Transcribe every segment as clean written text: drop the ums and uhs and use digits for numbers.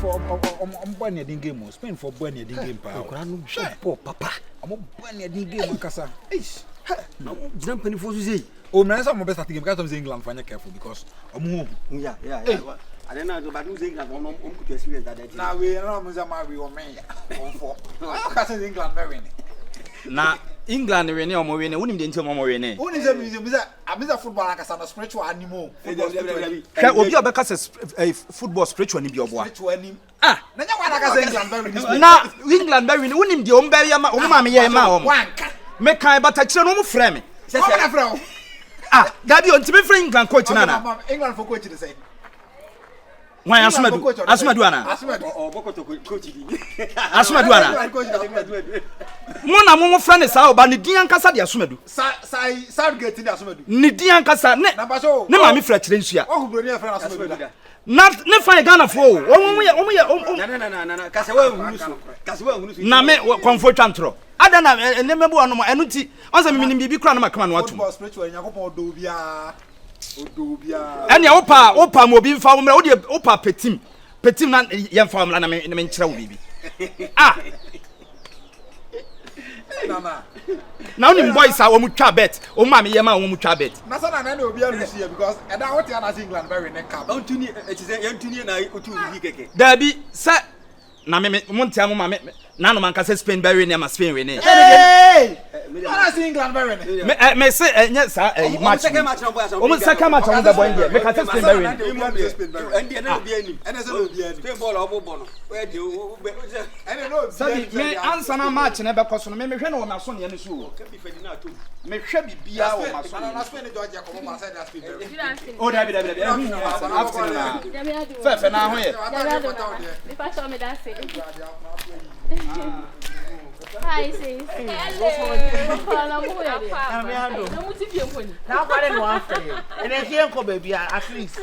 for born a game, Spain for born a game, papa. I'm born a game, Cassa. No, jumping for to say. Oh, man, I'm best at the game because of England. Find careful because I'm home. Yeah. I don't know about losing that one to experience that. Now we are not marry or man. I England very. Na England we or more win into more win. Only is a museum. I'm a football like a spiritual animal. Obi obeka a football spiritual ni bi obo. Ah, na nya wana ka England very. Na England very ni wonim de omba ya ma ma me ye ma o. Me kan bata kire no mo frɛ me. Ah, Daddy on me frɛ England coach na na. England for coach dey say. Why Asumadu ana? Bokoto coach di. Asumadu ana. Mona mo frɛ ne sa oba ne din ankasa de Asumadu. Southgate ni Asumadu. Ne din ankasa ne. Ne ma me frɛ kire nsua. O hubro ni frɛ Asumadu. Na ne fan Ghana fo o. Na kasewa hunu so. Na me Okomfo twantro. Ada na ne mebu ono mo enu ti. Onse me bibi kura na makama no atum. Football spiritual Yakobon do bia. Ene opa mo bi mfa wo mra wo de opa petim na ye mfa wo mra na me nkyira wo bibi. Ah. Now ni boys are wo mutwa bet. O ma me ye ma wo mutwa bet. Na so na na obi alusi here because e da what ya na England very ne cap. Ontuni e ti say yantuni na otu bi keke. Dabi se na me montia mo ma me na no man ka say Spain very ne ma Spain we ne. Hey! Ana England very ne. Me say enya sa match. O mo second match on the boy there. Me ka say Spain very ne. Endi na obi anim. Ene say obi anim. Spain ball obo no. We de ene no obi. Sabi me answer na match na be koso no me hwe na wo na so ne so o. Ka bi fadi na atom. Me hwe bibia wo ma so. Na Spain Georgia ko mo say that Spain very. O dabi. Fe na ho ye. Me pa so me that say. Hi sis. Hello. Now what no after you. And then here come baby at least.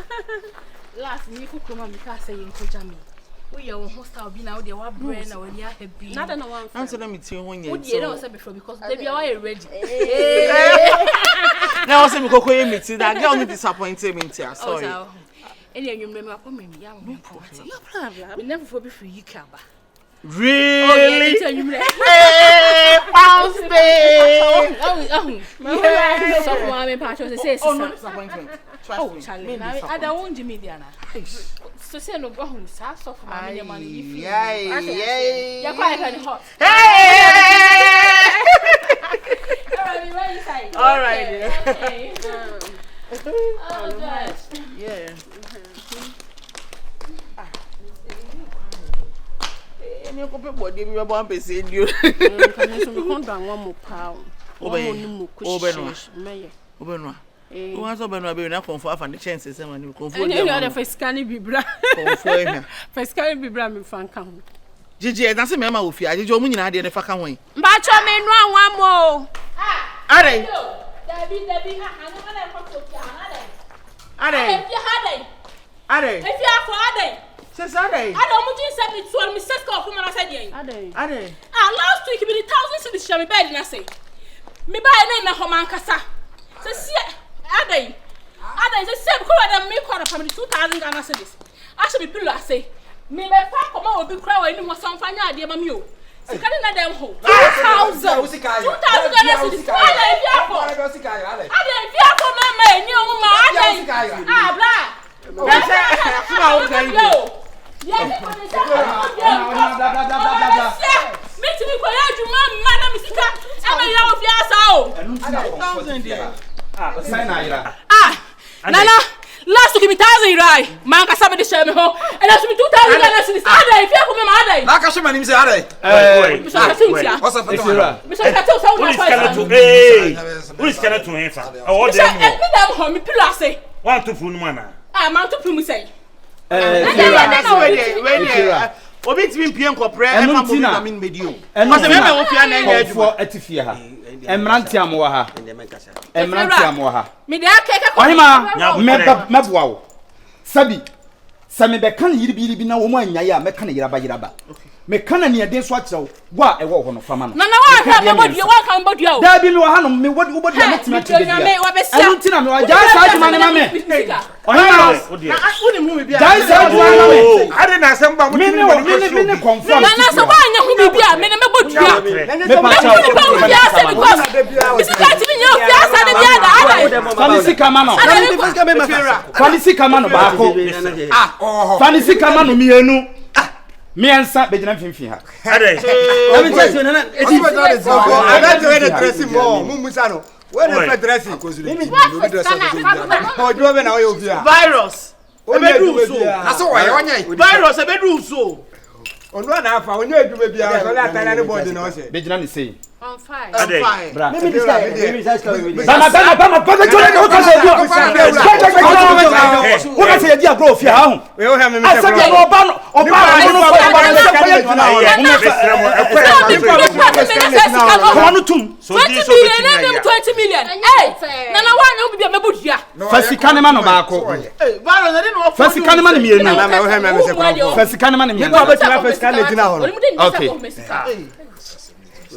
Last me ku kuma me ka say yin ko jami. We your hostel be now dey wa brain na we ya happy. Nada na one. Answer me tin won ye. We dey don say before because they be all ready. Now say me kokoye meeting that girl no disappointed me tia. Sorry. Any enwumre me akọ me ya mo. No problem. Me never for be free Kaba. Really? Hey, bounce day. Yeah. So for me patch say oh no disappointment. Trust me. Charlie, I don't want Jimmy Diana. So say no go sa so for me man if you. Yeah. You quite can hot. Hey! All right. Okay. Oh gosh. Yeah. Any couple body we be am pese ndio. Kan so me kon do anwo mo pa o. Obenua. O wan so benua be na Okomfo afa the chance say man Okomfo. Any other fiskani bibra. Okomfo ehia. Fiskani bibra me fan kan ho. Gigi, na se me ma ofia. Gigi o mu nyina de ne fa kan wan. Mba cho me nu anwa mo. Are. Dabi anu na ko to kia Are. Are. If you are for Ade. Say Sunday. I don't send me to me set off from said yen. Ade. Last week be the 1,000 cities shall be bed na say. Me buy na home ankasa. Say see Ade. Ade say ko dem me kwara from the 2,000 Ghana cedis. I should be pillow say. Me be fa come on obi kra wa ni mo san fanya ade ma me o. Sika na dem ho. 2,000. 2,000 Ghana cedis. Ade if you for. Ade if you for mama eni o ma Ade. Bla. That's it. Yes, me to me koya juma mana mi sika e me ya ofi asa o Sign na Nana last to give me 1,000 rai man ka sabe de share me ho and as me 2,000 Ghana cedis ada if you come ma ada na ka shema nim say ada mi so ka tintia what's up for mi so ka tell so one Who is cannot to answer? Oh, dem ho mi pilo ase want to phone mana. man to pimu say Obi ti mpie nkopre e fa mo vitamin medio. Because me me ofia na enya adwuma atifie ha. Emranti amwa ha. Emranti amwa ha. Me de akeke ko. Ohima meboa wo. Sabi. Se me be kan yiri bi na wo mu anyaye a me kan yiraba. me kana ne den so akyerɛw wo a ɛwɔ hɔ no fama no na wa hwa me body wa kan body o da bi me wa hanom me wo body na metima te bia ɛno ntina me wa gya sa adwuma ne ma me ɔhema woni mu bia gya sa adwuma ne ma me ade na asɛm ba mo me ne confirm na so wa anya hu bibia me ne me body a me pa cha me bia se because misika ti nya ofia sa de bia da ada fanisi kama no fanisi kama no baako fanisi kama no mienu miensa bejina mfimfi ha ade Let me tell you, Nana. It's not I got to wear dressing more. Mumusano. Where the dressing? Oh, do we now you here? Virus. That's why Virus ebedu so. Onu na afa onye edwuma bia so la tana ne body na o se. bejina ni sei on fire ade bra Maybe this guy bama jole ko ka se wo ka se dia grow fi ha ho we o ha me me asa dia oba no no tum so di so be 20 million eh na wa na bibia mebodua fasika ne ma no baako Virus ade no fasika ne ma ne mienu na me o ha me se kwa fasika ne ma ne mienu Nipa betina fasika le dina ho okay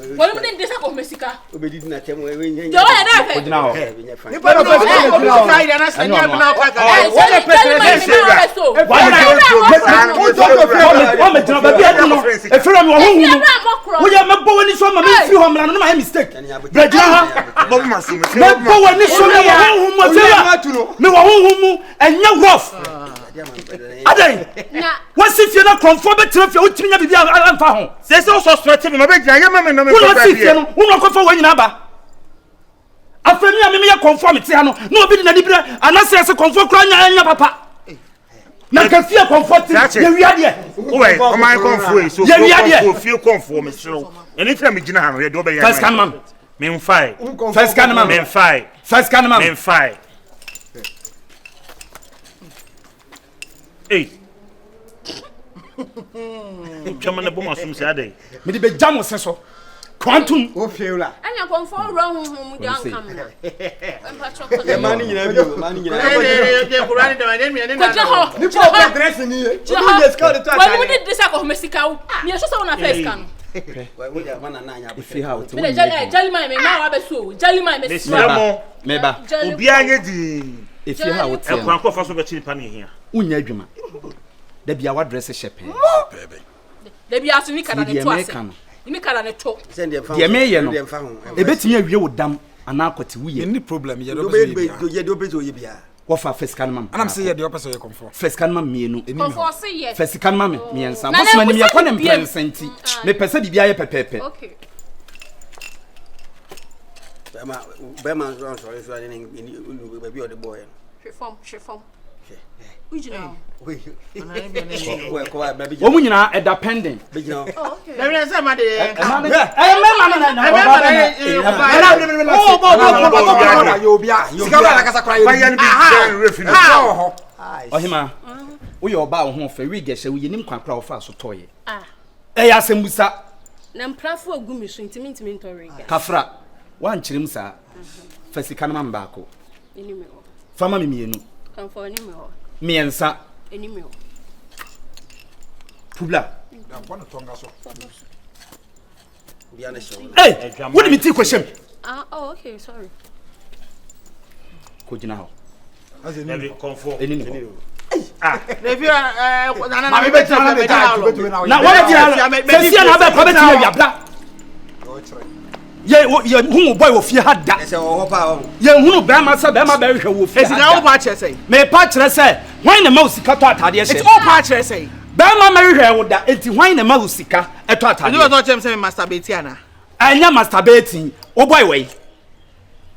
wọ́n mú ní ndé sẹ́kọ̀ọ́ mẹ́síkà. obedi na tẹ́mu ewe nye nye. jọ̀wọ́ yẹn náà fẹ́. ojina ho Nipa no fasika le dina ho. Friday na sanya bi na kwa ka. wọ́n lè pèsè ẹ̀sẹ̀ rẹ̀ so. o me jina ba bi adu no efira mi wo hu wo ye me bo woni so ma me fi ho mra no ma mistake bra jina ha bo ma so me bo woni so me wo hu mu efira me wo hu mu enya rough adai na wasi fie na konfo be tira fie o timinya bibi amfa ho se se o suspect me be gya ye me no me wo si fie no wo konfo wo nyina ba afemi a me ye konfo me te ha no na obi na dibire anase se konfo kura nya papa na ka fie konfo te ye wia de we o man konfo e so konfo fie konfo me sero eni tira me gina ha no ye do be ya first can man me mfai first can man me mfai first can man me mfai eh chama na boma sum se ade me de be jam se so quantum O fiula. anya konfo ro hu mu di ankam na empa choko Ye mani nyina bi o, mani nyina. De Qur'an de ma ne ko jeho Nipa o dress ni. O bi sika de to wọ́n mú ní ndé sẹ́kọ̀ọ́ mẹ́síkà o mi ẹ̀ṣọ́ sẹ́wọ́n na fẹ́ sika no. Wo ja mana na anya. fi ha o te mi de jali man me ma wa be so jali man me me so. sremo meba obi anye di e fi ha o te e kwan ko fa so be chiri pa ne hia unya adwuma da bia wa dress shepe da bia so mi kana ne to ase mi kana ne to Send them fa. de me ye no Dem fa ho. e betimi awie wo dam ana akwati wuye any problem ye do Do be be ye do be zo ye bia. wo fa first can man and I'm say ye the opposite ye comfort first can man mienu konfo se yes first can man me ensa Na boss man na mi yakọ ne bia- mpensenti me pese bibia ye pepepe okay Be man so ni be o the boy. Shefom ujina We ko ba be wo mu nyina e da pending be jina. okay Na we say ma de. e me ma na Yo bia. Sika ba la kasa kra ba ye ye. ni bi refi no Ho. ohima wo ye oba wo ho fa wi gehye wo yenim kwankra wo fa so toye ah e ya sembusa na mprafo agumi so ntimi ntorega kafra wan kyerem sa fa sika na man baako enime ho fama me mienu konfo enime ho miensa enime ho publa da pon tonga so Bia na show. eh wo ni mi ti kweshem ah oh okay sorry ko gina ho as a e new konfo enini ho Na fi na Ma me betina na me da betu na. na wo di fesi na ba ko beti ya bla ye hu boy wo fie ha da Ese o ho pa o. ye hu ba ma sa ba ma ba hwe wo fie Esi na wo pa che say. me pa kire se hwan na ma usika to atade ye It's all pa che say. ba ma ma hwe wo da enti hwan na ma usika eto atade You don't tell me masturbate ana. anya masturbating o boy we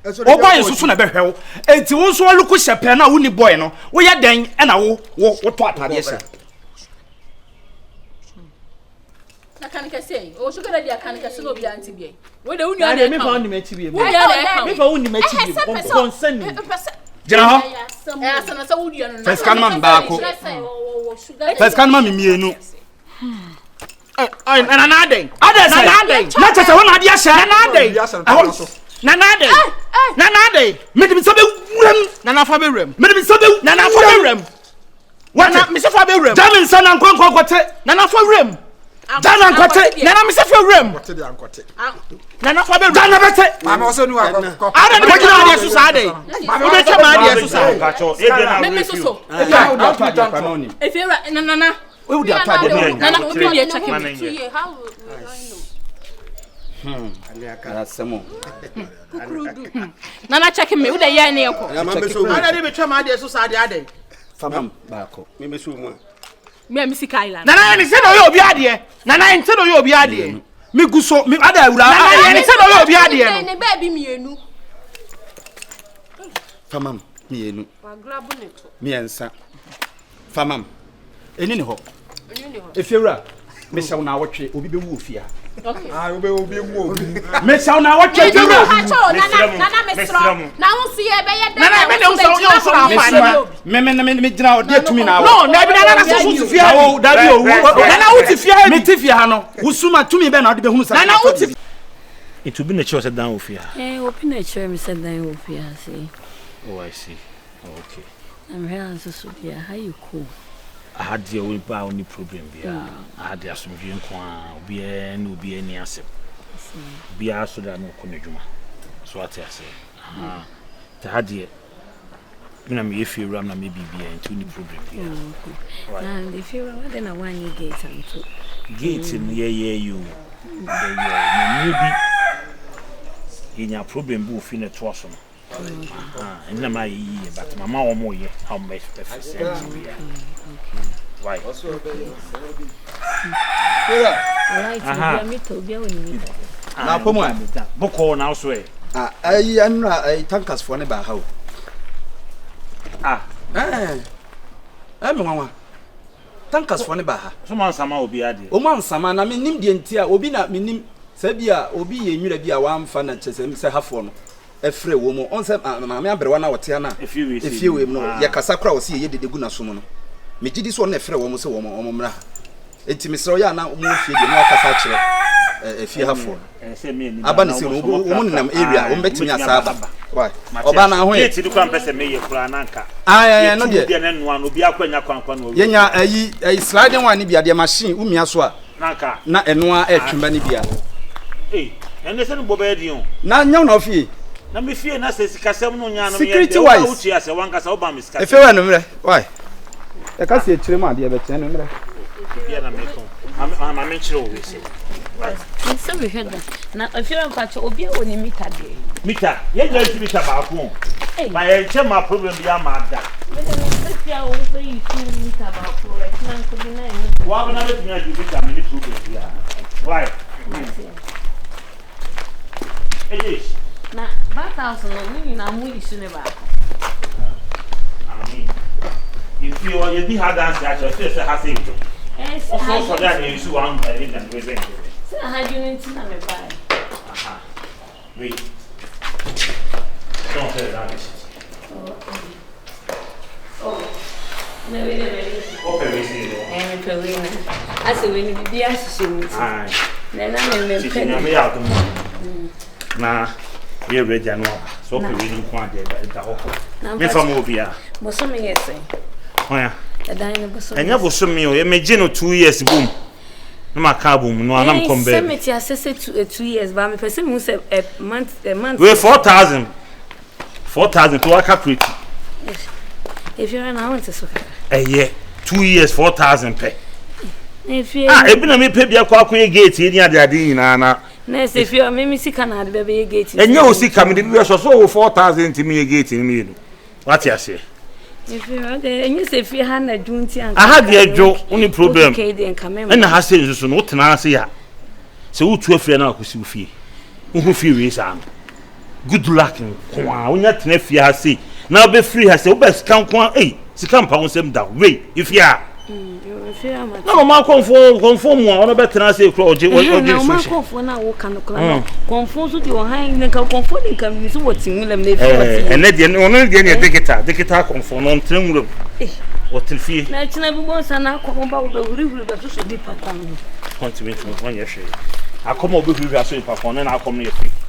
o boy susu na be hwe wo enti wo so luku shepe na wo ni boy no wo ye den e na wo to atade ye se na kan ka sei o sugar dia kan ka se no bia anti bia we de unu Na ana me fa on ni machi bi. me fa on ni machi bi. Concern ni. gina ho asana sa wudi ana first can man baako first can man mienu Na na dey. ade se na chese wona ade ahye Na dey. Na dey. Na dey. me de sabe wuram Na fa be rem. me de sabe Na fa be rem. wana Me se fa be rem. jamin sana nkwankwa kwate Na fa rem. Dana nkote. Nana me se fe wrem. Kote de ankote. Nana fa be Dana bete. Mama also nu akọ. Ada ni begina ade so sa dey. Wo be twa ma ade so sa. Me so. If you Nana. We would have tried it. Nana, we will check him. How will I know? That's some more. Nana, check him. We the year near. Ada ni be twa ma ade so sa ade. Famam baako. Me me so mu. Me Missy Kyla. Nana ni se no yo obi ade. Nana ni se no yo obi ade. Me guso me ada awura. Nana ni se no yo obi ade no. Ne baby mienu. Famam mienu. Wa grab ne to. Miensa. Famam. Eni ne ho. Efiewura. Me shaw na wotwe obi be wu ofia. Okay. Obi mu obi. Me shaw na wotwe efiewura. Nana mesro. Na wo si e be ye dem. Nana me de so yo so afani. Me gina odi atumi na wo. No, na bi nana so so fia. Wo da bi owu. Nana wo ti fia. Me ti fia ha no. Wusuma tumi be na odi be hunu sa. Nana wo ti. It will be the choice down ofia. Open the chair me said down ofia see. Oh, I see. Okay. I'm here so yeah, how you cool? I had the only problem here. I had the assumption obi any asem. Be so that no konejuma. So what I say. To had the me if you ram na maybe be into the problem here. And if you are then I want you gate and two. Gate in you. Maybe in your problem booth in a twasom. And na my but mama omo ye how much perfect. Why? Na pomo boko na so e. Ayi anura ayi tankers for ne ba ha o. Me nwa. Tankers for ne ba ha. So man sama obi ade. O man sama na me nim de ntia obi na me nim sabia obi ye nwira bi a wa amfa na chese se hafo no. Efre wo mo on se maame abrewa na wote na efie we no ye kasa kra wo se ye dedegu na so mo no me gidi so na efre wo mo se wo mo mra enti misro ya na mo fie de no kasa kire efie hafo aba na se wo mo nam area wo betimi asaba why oba na ho ye ti kwa mpese me ye kura na nka no de bi na nua no bi akwanya kwankwa no ye nya ayi sliding one ni bia de machine umia so a nka na enoa atwumba ni bia ene se no bobe di on na nya na ofie na me fie na se sikasem no nya no me ye o uti ase wanka sa oba me sikasem efe wa no mre why e ka se chire ma de be tene no mre bia na me kon ama me chire o we se right so we heard that na if you want to obi o ni mita de mita ye je ti mita ba ko ba ye che ma problem bia ma da me se fia o so you see mita ba ko right na ko bi na ni wa ba na be tinya ju mita me ni problem bia why na batas no ni na mu isu ne ba ami if you are you had dance at your face has it so that you see one and present say ha you need na me buy wait don't say that no we okay we see it me pelina ase we ni bibia hihye mi na me pen na me ya to na we ready no so pe we nko ade da ho me fa mo bia mo so me yese oya dan no so enya bo so me o ye me gi no 2 years boom na maka boom no anam kombe se me ti asese 2 years ba me pese me say a month we 4000 to calculate if you are now into so yeah 2 years 4000 pe if you ebi na me pe bia kwa akwa gate ni ade nyina na Nese if you me sika na de be gate. Enye o sika me de bi so 4000 ti me gate ni me no. What you say? If you okay, enye se fi ha na junti an. Aha de adwo oni problem. Okay de nka me. Na ha se nso no tena ase ya. Se wutu afre na akosi ufie. Uhu fi wi sa. Good luck kwa onya tena fie ha se. Na be free ha se wo be sika kwa sika mpa wonsem da. We if ya no ma konfo mu ono betena se kro oje so ma konfo na wo kan kla konfo so di o han ne ka konfo ni kan mi so wotinwulam na fi ene de ono de ne digital konfo no ntrenwulam wotilfie na china bi bon sana ko ba wo be huri be so di papa no continue to one year share akoma obe huri aso papa no na akom no ye free